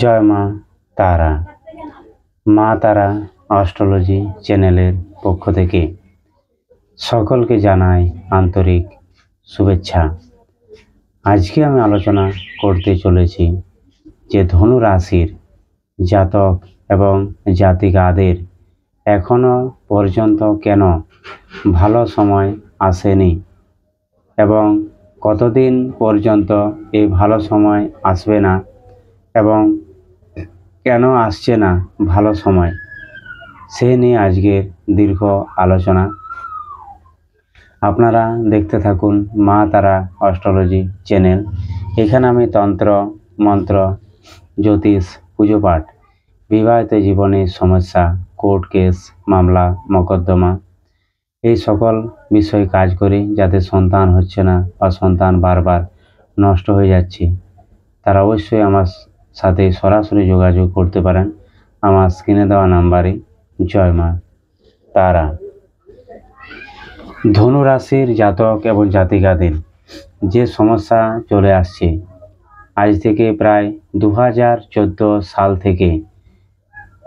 জয় মা তারা। মা তারা অ্যাস্ট্রোলজি চ্যানেলের পক্ষ থেকে সকলকে জানাই আন্তরিক শুভেচ্ছা। আজকে আমি আলোচনা করতে চলেছি যে ধনু রাশির জাতক এবং জাতিকাদের এখনো পর্যন্ত কেন ভালো সময় আসেনি এবং কতদিন পর্যন্ত এই ভালো সময় আসবে না এবং কেন আসছে না ভালো সময়, সে নিয়ে আজকের দীর্ঘ আলোচনা। আপনারা দেখতে থাকুন মা তারা অ্যাস্ট্রোলজি চ্যানেল। এখানে আমি তন্ত্র, মন্ত্র, জ্যোতিষ, পুজো পাঠ, বিবাহিত জীবনের সমস্যা, কোর্ট কেস, মামলা, মোকদ্দমা এই সকল বিষয়ে কাজ করি। যাদের সন্তান হচ্ছে না বা সন্তান বারবার নষ্ট হয়ে যাচ্ছে, তারা অবশ্যই আমার সাথে সরাসরি যোগাযোগ করতে পারেন আমার স্ক্রিনে দেওয়া নাম্বারে। জয় মা তারা। ধনু রাশির জাতক এবং জাতিকাদের যে সমস্যা চলে আসছে আজ থেকে প্রায় 2014 সাল থেকে,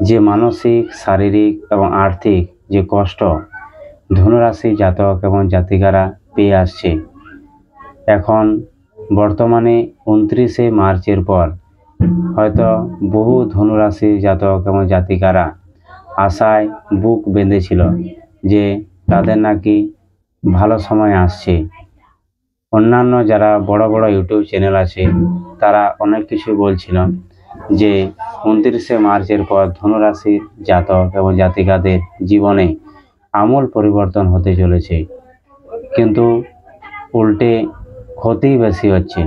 যে মানসিক, শারীরিক এবং আর্থিক যে কষ্ট ধনুরাশি জাতক এবং জাতিকারা পেয়ে আসছে, এখন বর্তমানে 29শে মার্চের পর হয়তো বহু ধনুরাশি জাতক এবং জাতিকারা আশায় বুক বেঁধেছিল যে তাদের নাকি ভালো সময় আসছে। অন্যান্য যারা বড় বড় ইউটিউব চ্যানেল আছে তারা অনেক কিছু বলছিল যে 29শে মার্চের পর ধনুরাশির জাতক এবং জাতিকাদের জীবনে আমূল পরিবর্তন হতে চলেছে, কিন্তু উল্টে ক্ষতি বেশি হচ্ছে।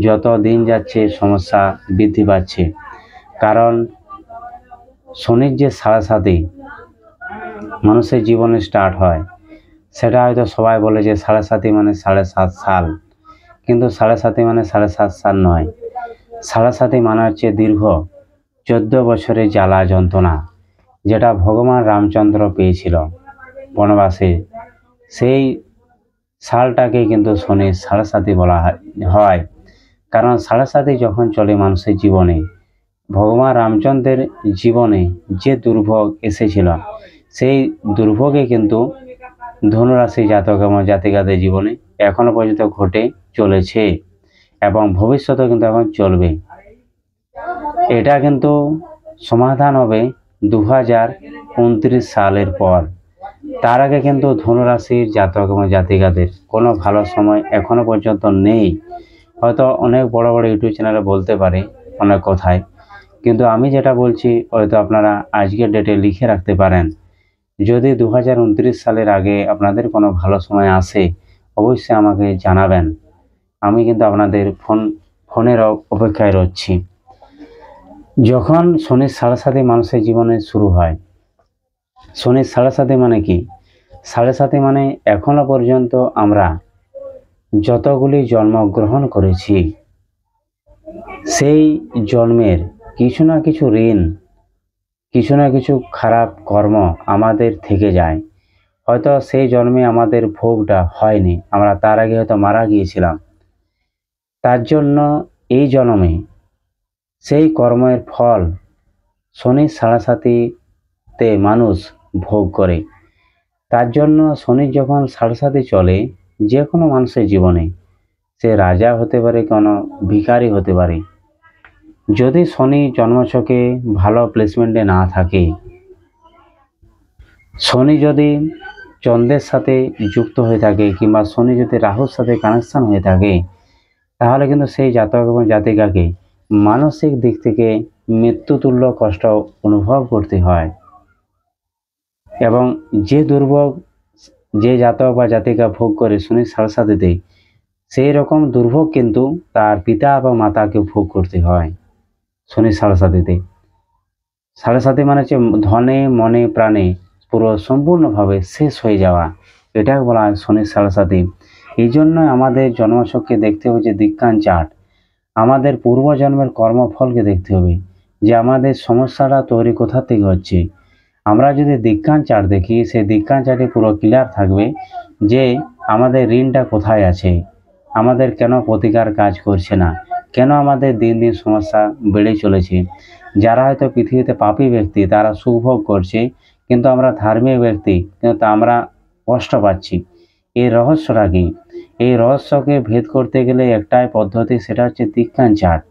যত দিন যাচ্ছে সমস্যা বৃদ্ধি পাচ্ছে, কারণ শনির যে 7.5 মানুষের জীবনে স্টার্ট হয়, সেটা হয়তো সবাই বলে যে 7.5 মানে 7.5 সাল, কিন্তু 7.5 মানে 7.5 সাল নয়। 7.5 মানে হচ্ছে দীর্ঘ 14 বছরের জ্বালা যন্ত্রণা, যেটা ভগবান রামচন্দ্র পেয়েছিল বনবাসে। সেই সালটাকে কিন্তু শনির 7.5 বলা হয়, কারণ 7.5 যখন চলে মানুষের জীবনে, ভগবান রামচন্দ্রের জীবনে যে দুর্ভোগ এসেছিল, সেই দুর্ভোগে কিন্তু ধনুরাশি জাতক এবং জাতিকাদের জীবনে এখনো পর্যন্ত ঘটে চলেছে এবং ভবিষ্যতেও কিন্তু এখন চলবে। এটা কিন্তু সমাধান হবে 2029 সালের পর। তার আগে কিন্তু ধনুরাশির জাতক এবং জাতিকাদের কোনো ভালো সময় এখনো পর্যন্ত নেই। হয়তো অনেক বড় বড় ইউটিউব চ্যানেলে বলতে পারে অনেক কথায়, কিন্তু আমি যেটা বলছি হয়তো আপনারা আজকের ডেটে লিখে রাখতে পারেন। যদি 2029 সালের আগে আপনাদের কোনো ভালো সময় আসে, অবশ্যই আমাকে জানাবেন। আমি কিন্তু আপনাদের ফোনের অপেক্ষায় রয়েছি। যখন শনির 7.5 মানুষের জীবনে শুরু হয়, শনির 7.5 মানে কি? 7.5 মানে এখনো পর্যন্ত আমরা যতগুলি জন্মগ্রহণ করেছি, সেই জন্মের কিছু না কিছু ঋণ, কিছু না কিছু খারাপ কর্ম আমাদের থেকে যায়। হয়তো সেই জন্মে আমাদের ভোগটা হয়নি, আমরা তার আগে হয়তো মারা গিয়েছিলাম। তার জন্য এই জন্মে সেই কর্মের ফল শনির 7.5-তে মানুষ ভোগ করে। তার জন্য শনির যখন 7.5 চলে, যে কোনো মানুষের জীবনে, সে রাজা হতে পারে, কোনো ভিখারি হতে পারে, যদি শনি জন্মছকে ভালো প্লেসমেন্টে না থাকে, শনি যদি চন্দ্রের সাথে যুক্ত হয়ে থাকে কিংবা শনি যদি রাহুর সাথে কানেকশন হয়ে থাকে, তাহলে কিন্তু সেই জাতক এবং জাতিকাকে মানসিক দিক থেকে মৃত্যুতুল্য কষ্ট অনুভব করতে হয়। এবং যে দুর্ভোগ যে জাতক বা জাতিকা ভোগ করে শনির 7.5-তে, সেই রকম দুর্ভোগ কিন্তু তার পিতা বা মাতাকে ভোগ করতে হয় শনির 7.5-তে। 7.5 মানে হচ্ছে ধনে মনে প্রাণে পুরো সম্পূর্ণভাবে শেষ হয়ে যাওয়া, এটাকে বলা হয় শনির 7.5। এই জন্য আমাদের জন্মছককে দেখতে হবে যে দিক্কান চার্ট, আমাদের পূর্বজন্মের কর্মফলকে দেখতে হবে যে আমাদের সমস্যাটা তৈরি কোথা থেকে হচ্ছে। আমরা যদি দিক্কান চার্ট দেখি, সেই দিক্কান চার্টে পুরো ক্লিয়ার থাকবে যে আমাদের ঋণটা কোথায় আছে, আমাদের কেন প্রতিকার কাজ করছে না, কেন আমাদের দিন দিন সমস্যা বেড়ে চলেছে। যারা হয়তো পৃথিবীতে পাপী ব্যক্তি তারা সুখভোগ করছে, কিন্তু আমরা ধার্মিক ব্যক্তি কিন্তু আমরা কষ্ট পাচ্ছি। এই রহস্যটা কি? এই রহস্যকে ভেদ করতে গেলে একটাই পদ্ধতি, সেটা হচ্ছে দীক্ষান চার্ট।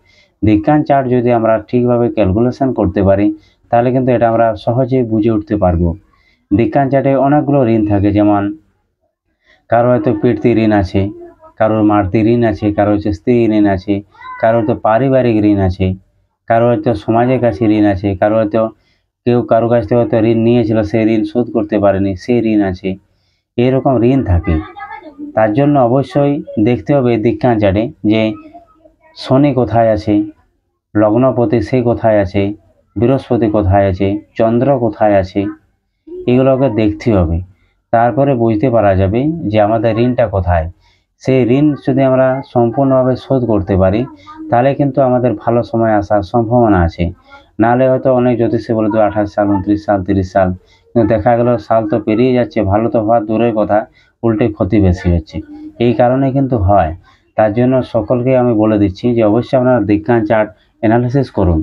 দীক্ষান চার্ট যদি আমরা ঠিকভাবে ক্যালকুলেশন করতে পারি, তাহলে কিন্তু এটা আমরা সহজেই বুঝে উঠতে পারবো। দীক্ষান চার্টে অনেকগুলো ঋণ থাকে, যেমন কারো হয়তো পিতৃ ঋণ আছে, কারোর মাতৃ ঋণ আছে, কারো হচ্ছে স্ত্রী ঋণ আছে, কারো হয়তো পারিবারিক ঋণ আছে, কারো হয়তো সমাজের কাছে ঋণ আছে, কারো হয়তো কেউ কারো কাছ থেকে হয়তো ঋণ নিয়েছিল, সেই ঋণ শোধ করতে পারেনি, সেই ঋণ আছে। এরকম ঋণ থাকে। তার জন্য অবশ্যই দেখতে হবে দীক্ষান চার্টে যে শনি কোথায় আছে, লগ্নপতি সে কোথায় আছে, বৃহস্পতি কোথায় আছে, চন্দ্র কোথায় আছে, এগুলোকে দেখতে হবে। তারপরে বুঝতে পারা যাবে যে আমাদের ঋণটা কোথায়। সেই ঋণ যদি আমরা সম্পূর্ণভাবে শোধ করতে পারি, তাহলে কিন্তু আমাদের ভালো সময় আসার সম্ভাবনা আছে। নাহলে হয়তো অনেক জ্যোতিষী বলে 28 সাল, 29 সাল, 30 সাল, কিন্তু দেখা গেল সাল তো পেরিয়ে যাচ্ছে, ভালো তো হওয়ার দূরের কথা, উল্টে ক্ষতি বেশি হচ্ছে। এই কারণে কিন্তু হয়। তার জন্য সকলকে আমি বলে দিচ্ছি যে অবশ্যই আপনারা দীক্ষান চার্ট অ্যানালিসিস করুন,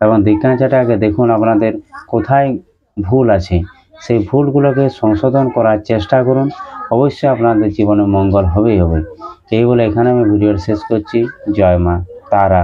এবং দীক্ষান চার্টে আগে দেখুন আপনাদের কোথায় ভুল আছে, সেই ভুলগুলোকে সংশোধন করার চেষ্টা করুন। অবশ্যই আপনাদের জীবনে মঙ্গল হবেই হবে। এই বলে এখানে আমি ভিডিওটা শেষ করছি। জয় মা তারা।